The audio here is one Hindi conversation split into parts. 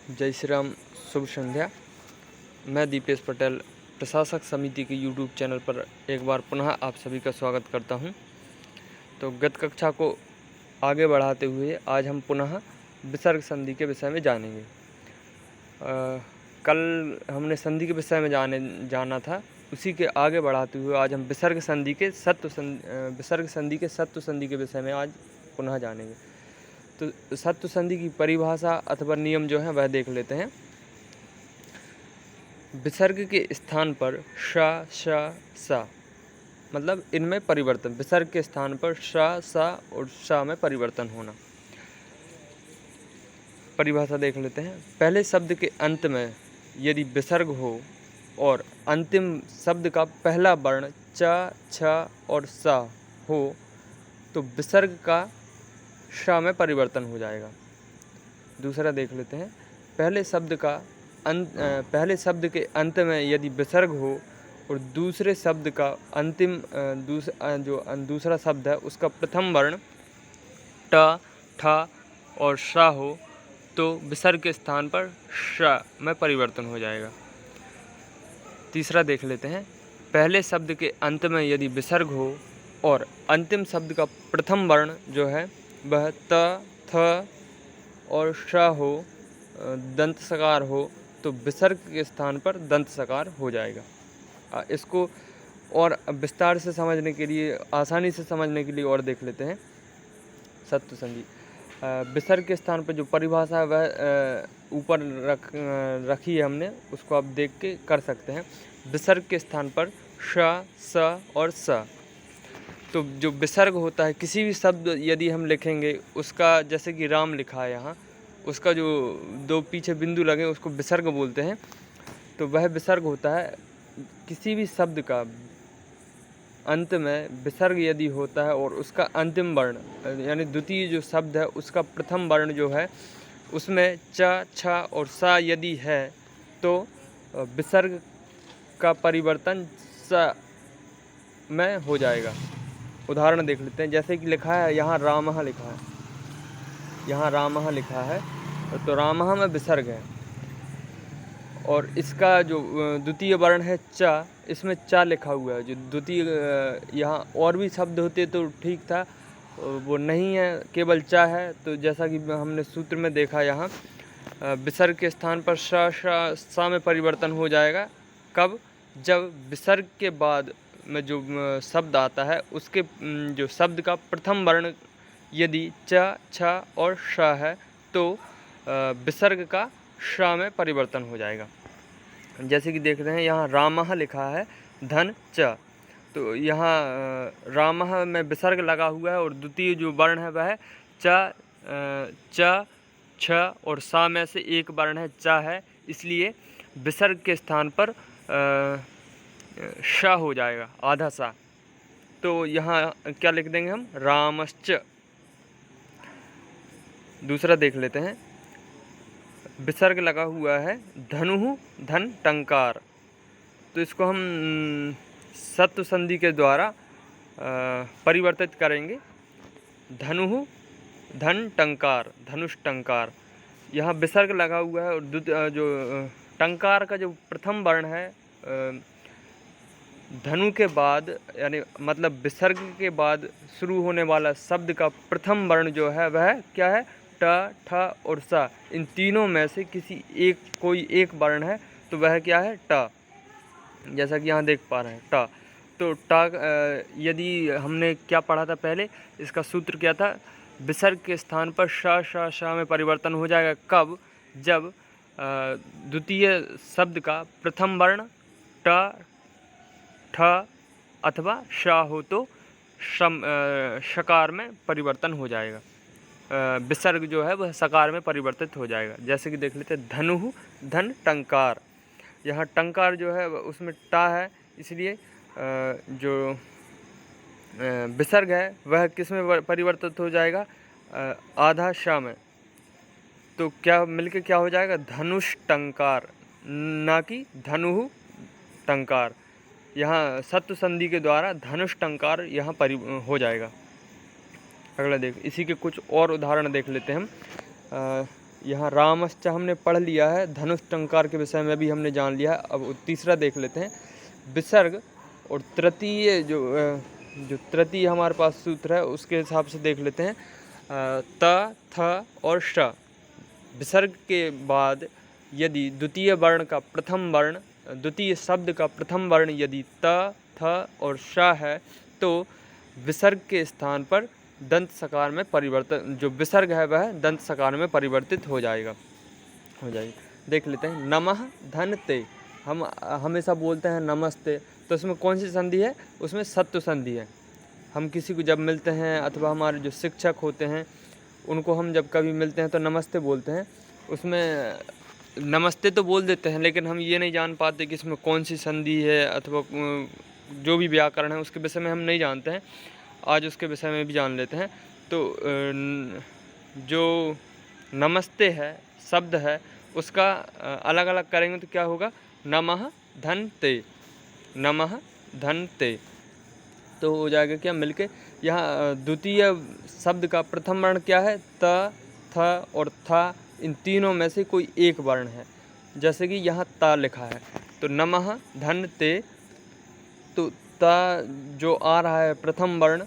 जय श्री राम, शुभ संध्या। मैं दीपेश पटेल प्रशासक समिति के यूट्यूब चैनल पर एक बार पुनः आप सभी का स्वागत करता हूं। तो गत कक्षा को आगे बढ़ाते हुए आज हम पुनः विसर्ग संधि के विषय में जानेंगे। कल हमने संधि के विषय में जाना था, उसी के आगे बढ़ाते हुए आज हम विसर्ग संधि के सत्व संधि के विषय में आज पुनः जानेंगे। तो सत्व संधि की परिभाषा अथवा नियम जो है वह देख लेते हैं। विसर्ग के स्थान पर श, श, स, मतलब इनमें परिवर्तन। विसर्ग के स्थान पर श, स और श में परिवर्तन होना। परिभाषा देख लेते हैं। पहले शब्द के अंत में यदि विसर्ग हो और अंतिम शब्द का पहला वर्ण च, छ और स हो तो विसर्ग का श में परिवर्तन हो जाएगा। दूसरा देख लेते हैं। पहले शब्द के अंत में यदि विसर्ग हो और दूसरे शब्द का अंतिम दूसरा शब्द है उसका प्रथम वर्ण ट, ठ और श हो तो विसर्ग के स्थान पर श में परिवर्तन हो जाएगा। तीसरा देख लेते हैं। पहले शब्द के अंत में यदि विसर्ग हो और अंतिम शब्द का प्रथम वर्ण जो है वह त, थ और श हो, दंत सकार हो तो विसर्ग के स्थान पर दंत सकार हो जाएगा। इसको और विस्तार से समझने के लिए, आसानी से समझने के लिए और देख लेते हैं। सत्व संधि विसर्ग के स्थान पर जो परिभाषा है वह ऊपर रखी है हमने, उसको आप देख के कर सकते हैं। विसर्ग के स्थान पर श, स और स। तो जो विसर्ग होता है, किसी भी शब्द यदि हम लिखेंगे उसका, जैसे कि राम लिखा है यहाँ, उसका जो दो पीछे बिंदु लगे उसको विसर्ग बोलते हैं। तो वह विसर्ग होता है किसी भी शब्द का अंत में विसर्ग यदि होता है और उसका अंतिम वर्ण यानी द्वितीय जो शब्द है उसका प्रथम वर्ण जो है उसमें च, छ और स यदि है तो विसर्ग का परिवर्तन स में हो जाएगा। उदाहरण देख लेते हैं। जैसे कि लिखा है यहाँ रामः लिखा है, यहाँ रामः लिखा है तो रामः में विसर्ग है और इसका जो द्वितीय वर्ण है च, इसमें च लिखा हुआ है। जो द्वितीय, यहाँ और भी शब्द होते तो ठीक था, वो नहीं है, केवल च है। तो जैसा कि हमने सूत्र में देखा, यहाँ विसर्ग के स्थान पर श, श, स में परिवर्तन हो जाएगा। कब? जब विसर्ग के बाद में जो शब्द आता है उसके जो शब्द का प्रथम वर्ण यदि च, छ और श है तो विसर्ग का श में परिवर्तन हो जाएगा। जैसे कि देख रहे हैं यहाँ रामः लिखा है धन च, तो यहाँ रामः में विसर्ग लगा हुआ है और द्वितीय जो वर्ण है वह च, छ और सा में से एक वर्ण है च है, इसलिए विसर्ग के स्थान पर श हो जाएगा, आधा सा। तो यहाँ क्या लिख देंगे हम? रामश्च। दूसरा देख लेते हैं। विसर्ग लगा हुआ है धनुः धन टंकार, तो इसको हम सत्व संधि के द्वारा परिवर्तित करेंगे। धनुः धन टंकार, धनुष टंकार। यहाँ विसर्ग लगा हुआ है और जो टंकार का जो प्रथम वर्ण है धनु के बाद, यानी मतलब विसर्ग के बाद शुरू होने वाला शब्द का प्रथम वर्ण जो है वह क्या है? ट, ठ और स। इन तीनों में से कोई एक वर्ण है तो वह क्या है? ट। जैसा कि यहाँ देख पा रहे हैं ट। तो ट यदि हमने क्या पढ़ा था पहले, इसका सूत्र क्या था? विसर्ग के स्थान पर श, श, श में परिवर्तन हो जाएगा। कब? जब द्वितीय शब्द का प्रथम वर्ण ट, ठ अथवा श हो तो शकार में परिवर्तन हो जाएगा। विसर्ग जो है वह सकार में परिवर्तित हो जाएगा। जैसे कि देख लेते हैं धनुः धन टंकार। यहाँ टंकार जो है उसमें टा है, इसलिए जो विसर्ग है वह किस में परिवर्तित हो जाएगा? आधा श में। तो क्या मिलके क्या हो जाएगा? धनुष टंकार, ना कि धनुः टंकार। यहाँ सत्व संधि के द्वारा धनुष टंकार यहाँ हो जाएगा। अगला देख, इसी के कुछ और उदाहरण देख लेते हैं हम। यहाँ रामश्च हमने पढ़ लिया है, धनुष टंकार के विषय में भी हमने जान लिया है। अब तीसरा देख लेते हैं, विसर्ग और तृतीय जो तृतीय हमारे पास सूत्र है उसके हिसाब से देख लेते हैं। त, थ और श, विसर्ग के बाद यदि द्वितीय वर्ण का प्रथम वर्ण, द्वितीय शब्द का प्रथम वर्ण यदि त, थ और श है तो विसर्ग के स्थान पर दंत सकार में परिवर्तन, जो विसर्ग है वह दंत सकार में परिवर्तित हो जाएगा। देख लेते हैं, नमः धनते, हम हमेशा बोलते हैं नमस्ते, तो उसमें कौन सी संधि है? उसमें सत्व संधि है। हम किसी को जब मिलते हैं अथवा हमारे जो शिक्षक होते हैं उनको हम जब कभी मिलते हैं तो नमस्ते बोलते हैं। उसमें नमस्ते तो बोल देते हैं लेकिन हम ये नहीं जान पाते कि इसमें कौन सी संधि है अथवा जो भी व्याकरण है उसके विषय में हम नहीं जानते हैं। आज उसके विषय में भी जान लेते हैं। तो जो नमस्ते है शब्द है उसका अलग अलग करेंगे तो क्या होगा? नमः धनते, नमः धनते। तो हो जाएगा क्या मिलके? यहाँ द्वितीय शब्द का प्रथम वर्ण क्या है? त, थ और था, इन तीनों में से कोई एक वर्ण है। जैसे कि यहाँ ता लिखा है तो नमः धनते, तो ता जो आ रहा है प्रथम वर्ण,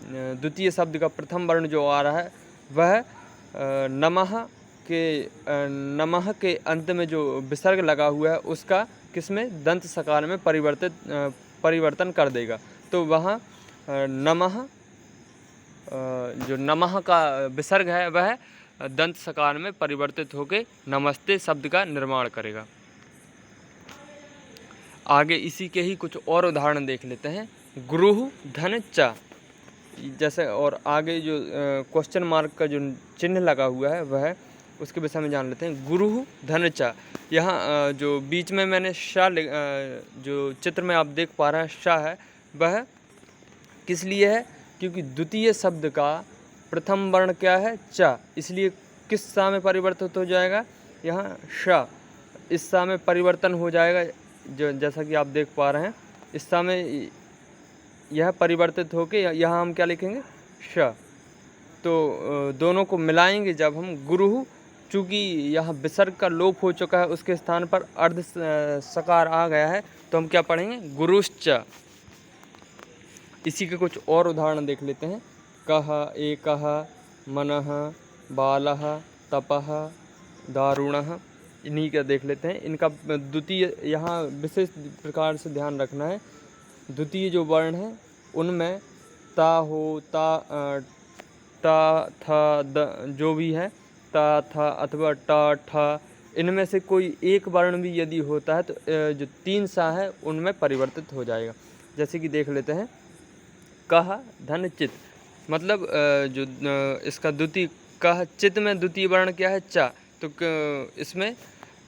द्वितीय शब्द का प्रथम वर्ण जो आ रहा है वह नमः के अंत में जो विसर्ग लगा हुआ है उसका किसमें? दंत सकार में परिवर्तन कर देगा। तो वहाँ नमः, जो नमः का विसर्ग है वह दंत सकार में परिवर्तित होकर नमस्ते शब्द का निर्माण करेगा। आगे इसी के ही कुछ और उदाहरण देख लेते हैं। गुरुः धन च, जैसे और आगे जो क्वेश्चन मार्क का जो चिन्ह लगा हुआ है वह उसके विषय में जान लेते हैं। गुरुः धन च, यहाँ जो बीच में मैंने शा, जो चित्र में आप देख पा रहे हैं शा है, वह किस लिए है? क्योंकि द्वितीय शब्द का प्रथम वर्ण क्या है? च, इसलिए किस सा में परिवर्तित हो जाएगा? यहाँ श, इस सा में परिवर्तन हो जाएगा। जो जैसा कि आप देख पा रहे हैं इस सा में यह परिवर्तित होके यहाँ हम क्या लिखेंगे? श। तो दोनों को मिलाएंगे जब हम गुरुः, चूँकि यहाँ विसर्ग का लोप हो चुका है उसके स्थान पर अर्ध सकार आ गया है तो हम क्या पढ़ेंगे? गुरुश्च। इसी के कुछ और उदाहरण देख लेते हैं। कः, एकः, मनः, बालः, तपः, दारुणः, इन्हीं का देख लेते हैं। इनका द्वितीय यहाँ विशेष प्रकार से ध्यान रखना है। द्वितीय जो वर्ण है उनमें ता हो, ता, था, जो भी है ता, था अथवा टा, ठा, इनमें से कोई एक वर्ण भी यदि होता है तो जो तीन सा है उनमें परिवर्तित हो जाएगा। जैसे कि देख लेते हैं, कह धन चित, मतलब जो इसका द्वितीय कह, चित में द्वितीय वर्ण क्या है? चा। तो इसमें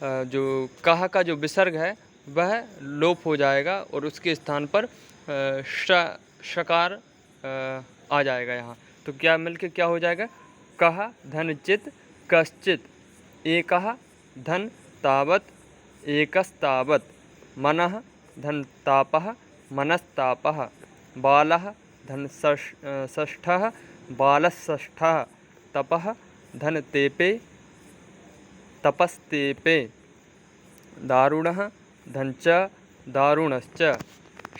जो कह का जो विसर्ग है वह लोप हो जाएगा और उसके स्थान पर शकार आ जाएगा यहाँ। तो क्या मिलके क्या हो जाएगा? कह धन चित कश्चित, एकः धन तावत् एकस्तावत्, मनः धन तापः मनस्तापः, बालः धन षष्ठः बालषष्ठः, तपः धन तेपे तपस्तेपे, दारुणः धन च दारुणश्च,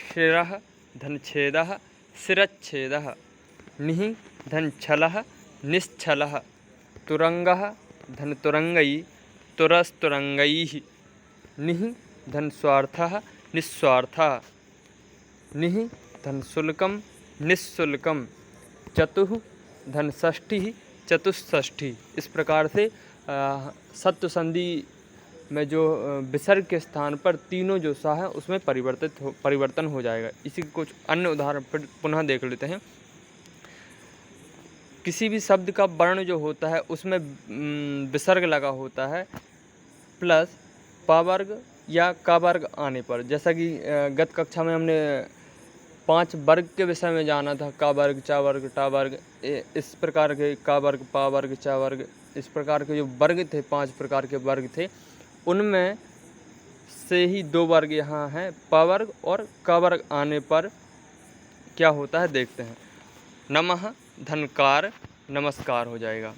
शिरः धन छेदः शिरच्छेदः, निः धन छलः निश्छलः, तुरंगः धन तुरंगई तुरस्तुरंगैः, निः धन स्वार्थः निस्वार्थः, निः धन शुल्कं निःशुल्कं, चतुः धन षष्ठिः चतुष्षष्ठी। इस प्रकार से सत्व संधि में जो विसर्ग के स्थान पर तीनों जो सा है उसमें परिवर्तन हो जाएगा। इसी कुछ अन्य उदाहरण पुनः देख लेते हैं। किसी भी शब्द का वर्ण जो होता है उसमें विसर्ग लगा होता है प्लस पावर्ग या का वर्ग आने पर, जैसा कि गत कक्षा में हमने 5 वर्ग के विषय में जाना था, का वर्ग, चा वर्ग, टा वर्ग, इस प्रकार के का वर्ग, पा वर्ग, चा वर्ग, इस प्रकार के जो वर्ग थे, 5 प्रकार के वर्ग थे, उनमें से ही 2 वर्ग यहाँ हैं। पा वर्ग और का वर्ग आने पर क्या होता है देखते हैं। नमः धनकार नमस्कार हो जाएगा।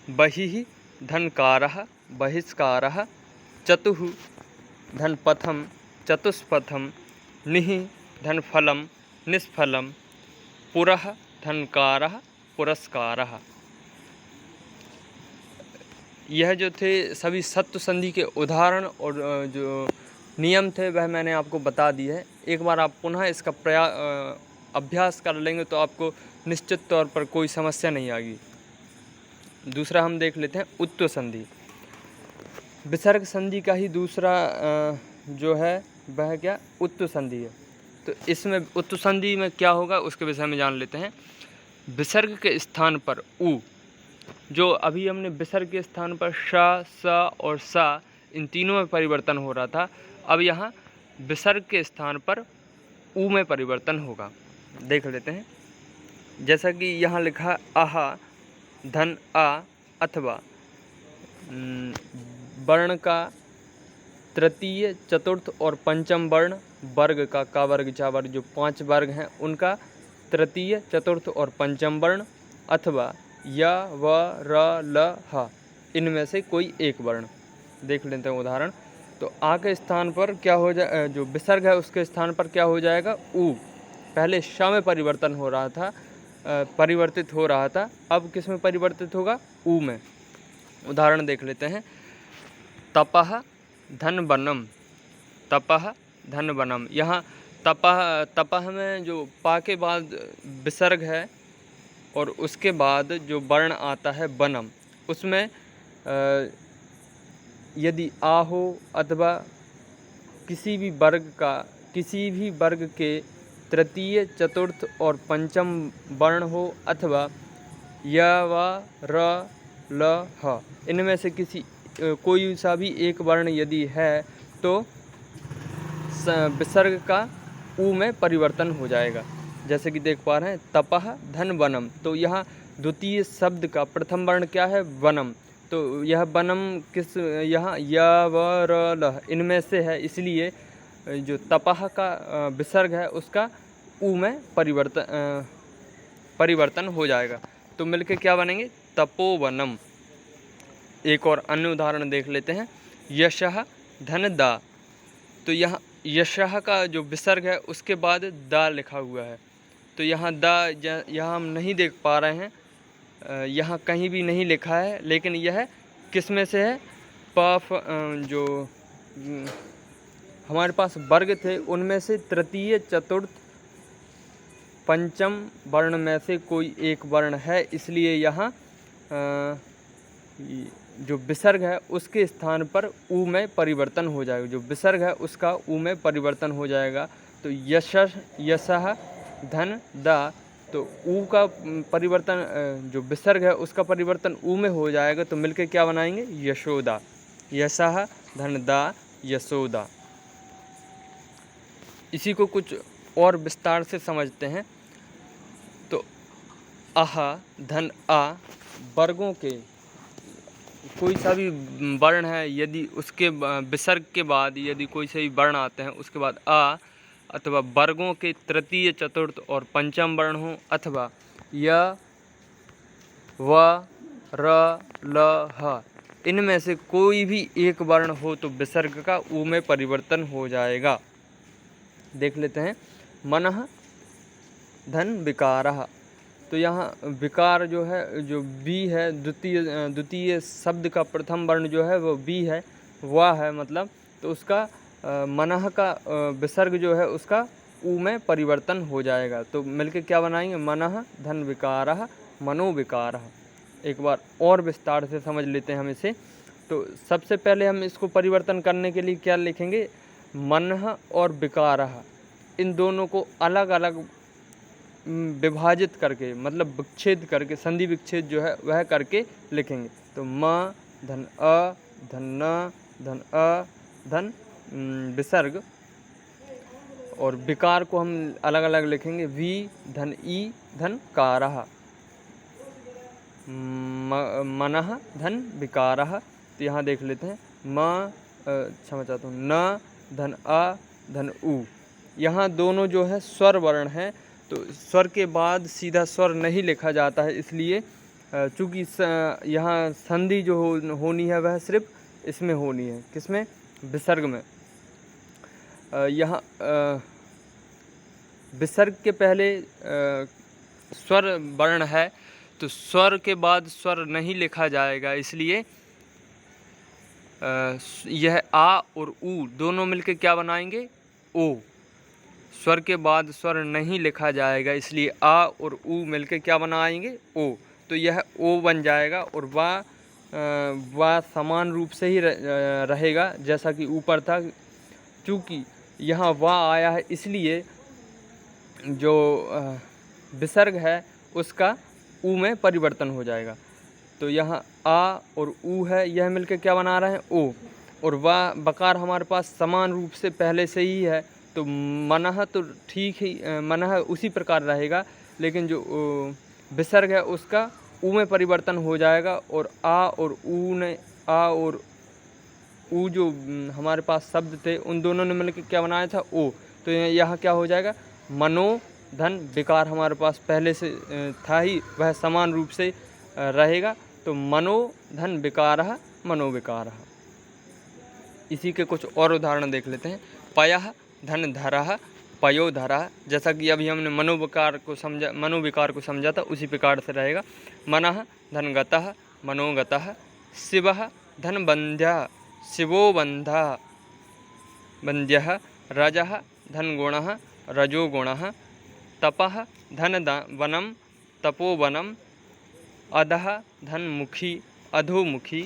बहिः धनकारः बहिष्कारः, चतुः धनपथम चतुष्पथम, निः धनफलम निष्फलम, पुरः धनकारः पुरस्कारः। यह जो थे सभी सत्व संधि के उदाहरण और जो नियम थे वह मैंने आपको बता दिए है। एक बार आप पुनः इसका अभ्यास कर लेंगे तो आपको निश्चित तौर पर कोई समस्या नहीं आएगी। दूसरा हम देख लेते हैं उत्व संधि। विसर्ग संधि का ही दूसरा जो है वह क्या उत्व संधि है। तो इसमें उत्व संधि में क्या होगा उसके विषय में जान लेते हैं। विसर्ग के स्थान पर उ, जो अभी हमने विसर्ग के स्थान पर श, स और सा इन तीनों में परिवर्तन हो रहा था, अब यहाँ विसर्ग के स्थान पर उ में परिवर्तन होगा। देख लेते हैं। जैसा कि यहाँ लिखा आहा धन आ, अथवा वर्ण का तृतीय चतुर्थ और पंचम वर्ण, वर्ग का वर्ग चा वर्ग जो 5 वर्ग हैं उनका तृतीय चतुर्थ और पंचम वर्ण, अथवा य व र ल ह इनमें से कोई एक वर्ण। देख लेते हैं उदाहरण। तो आ के स्थान पर क्या हो जाए, जो विसर्ग है उसके स्थान पर क्या हो जाएगा उ। पहले श में परिवर्तन हो रहा था, परिवर्तित हो रहा था, अब किस में परिवर्तित होगा उ में। उदाहरण देख लेते हैं। तपः धनवनम, तपः धनवनम। यहाँ तपः में जो पा के बाद विसर्ग है और उसके बाद जो वर्ण आता है वनम, उसमें यदि आ हो अथवा किसी भी वर्ग के तृतीय चतुर्थ और पंचम वर्ण हो, अथवा य व र ल ह इनमें से कोई सा भी एक वर्ण यदि है तो विसर्ग का उ में परिवर्तन हो जाएगा। जैसे कि देख पा रहे हैं तपः धन वनम, तो यहाँ द्वितीय शब्द का प्रथम वर्ण क्या है वनम, तो यह वनम किस यहाँ य व र ल इनमें से है, इसलिए जो तपः का विसर्ग है उसका उ में परिवर्तन हो जाएगा। तो मिलके क्या बनेंगे तपोवनम। एक और अन्य उदाहरण देख लेते हैं। यशः धन दा, तो यहाँ यशः का जो विसर्ग है उसके बाद दा लिखा हुआ है, तो यहाँ दा यहाँ हम नहीं देख पा रहे हैं, यहाँ कहीं भी नहीं लिखा है, लेकिन यह किस में से है जो हमारे पास वर्ग थे उनमें से तृतीय चतुर्थ पंचम वर्ण में से कोई एक वर्ण है, इसलिए यहाँ जो विसर्ग है उसके स्थान पर उ में परिवर्तन हो जाएगा। जो विसर्ग है उसका उ में परिवर्तन हो जाएगा। तो यशः धन दा, तो उ का परिवर्तन जो विसर्ग है उसका परिवर्तन उ में हो जाएगा, तो मिलके क्या बनाएंगे यशोदा। यशः धन दा यशोदा। इसी को कुछ और विस्तार से समझते हैं। तो आह धन आ, वर्गों के कोई सा भी वर्ण है यदि उसके विसर्ग के बाद यदि कोई से भी वर्ण आते हैं उसके बाद आ, अथवा वर्गों के तृतीय चतुर्थ और पंचम वर्ण हो, अथवा य व र ल ह इनमें से कोई भी एक वर्ण हो तो विसर्ग का उ में परिवर्तन हो जाएगा। देख लेते हैं। मनः धन विकारः, तो यहाँ विकार जो है जो बी है, द्वितीय शब्द का प्रथम वर्ण जो है वो बी है, वा है मतलब, तो उसका मनः का विसर्ग जो है उसका उ में परिवर्तन हो जाएगा। तो मिलके क्या बनाएंगे मनः धन विकारः मनोविकारः। एक बार और विस्तार से समझ लेते हैं हम इसे। तो सबसे पहले हम इसको परिवर्तन करने के लिए क्या लिखेंगे मनः और विकारः, इन दोनों को अलग अलग विभाजित करके मतलब विच्छेद करके संधि विच्छेद जो है वह करके लिखेंगे। तो म धन अ धन न धन अ धन विसर्ग, और विकार को हम अलग अलग लिखेंगे वी धन ई धन कारः, मनः धन विकारः। तो यहाँ देख लेते हैं क्षमा चाहता हूँ न धन अ धन उ, यहाँ दोनों जो है स्वर वर्ण हैं, तो स्वर के बाद सीधा स्वर नहीं लिखा जाता है, इसलिए चूँकि यहाँ संधि जो होनी है वह सिर्फ इसमें होनी है, किसमें? विसर्ग में। यहाँ विसर्ग के पहले स्वर वर्ण है, तो स्वर के बाद स्वर नहीं लिखा जाएगा, इसलिए यह आ और ऊ दोनों मिलकर क्या बनाएंगे? ओ। स्वर के बाद स्वर नहीं लिखा जाएगा, इसलिए आ और ऊ मिलकर क्या बनाएंगे? ओ। तो यह ओ बन जाएगा और वा समान रूप से ही रहेगा जैसा कि ऊपर था। चूँकि यहाँ वा आया है, इसलिए जो विसर्ग है उसका ऊ में परिवर्तन हो जाएगा। तो यहाँ आ और ऊ है, यह मिलकर क्या बना रहे हैं? ओ। और वा बकार हमारे पास समान रूप से पहले से ही है, तो मनः तो ठीक ही मनः उसी प्रकार रहेगा, लेकिन जो विसर्ग है उसका ऊ में परिवर्तन हो जाएगा। और आ और ऊ जो हमारे पास शब्द थे उन दोनों ने मिलकर क्या बनाया था? ओ। तो यहाँ क्या हो जाएगा? मनो धन विकार हमारे पास पहले से था ही, वह समान रूप से रहेगा। तो मनो धन विकारः मनोविकारः। इसी के कुछ और उदाहरण देख लेते हैं। पयः धन धरः पयोधरः। जैसा कि अभी हमने मनोविकार को समझा था, उसी प्रकार से रहेगा। मनः धन गतः मनोगतः। शिवः धन बन्ध्यः शिवो बन्धः बन्ध्यः। रजः धन गुणः रजो गुणः। तपः धन वनम तपोवनम। अधः धन मुखी अधोमुखी।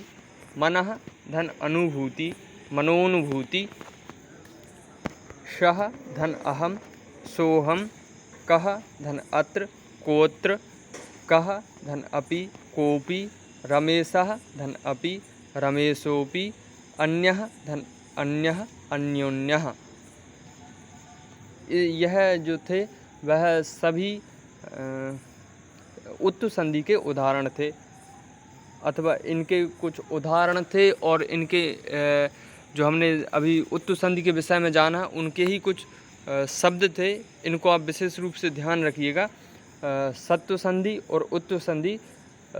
मनः धन अनुभूति मनोनुभूति। शः धन अहम सोहम। कः धन अत्र कोत्र। कः धन अपि कोपि। रमेशः धन अपि रमेशोपि। अन्यः धन अन्यः अन्योन्यः। यह जो थे वह सभी उत्तु संधि के उदाहरण थे, अथवा इनके कुछ उदाहरण थे, और इनके जो हमने अभी उत्तु संधि के विषय में जाना उनके ही कुछ शब्द थे। इनको आप विशेष रूप से ध्यान रखिएगा। सत्व संधि और उत्तु संधि।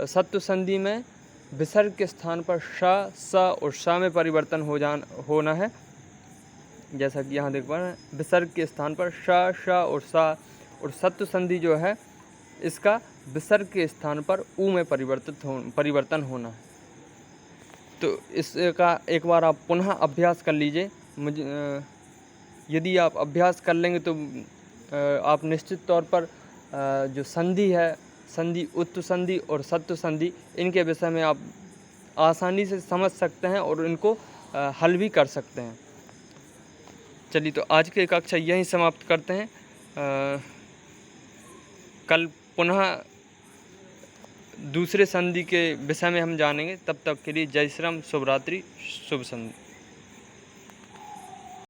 सत्व संधि में विसर्ग के स्थान पर श, स और श में परिवर्तन होना है, जैसा कि यहाँ देख पा रहे हैं। विसर्ग के स्थान पर श, श और सा। और सत्व संधि जो है इसका विसर्ग के स्थान पर ऊ में परिवर्तन होना है। तो इसका एक बार आप पुनः अभ्यास कर लीजिए। यदि आप अभ्यास कर लेंगे तो आप निश्चित तौर पर जो संधि है, संधि उत्तु संधि और सत्व संधि, इनके विषय में आप आसानी से समझ सकते हैं और इनको हल भी कर सकते हैं। चलिए, तो आज की कक्षा यहीं समाप्त करते हैं। कल पुनः दूसरे संधि के विषय में हम जानेंगे। तब तक के लिए जय श्री राम, शुभ रात्रि, शुभ संधि।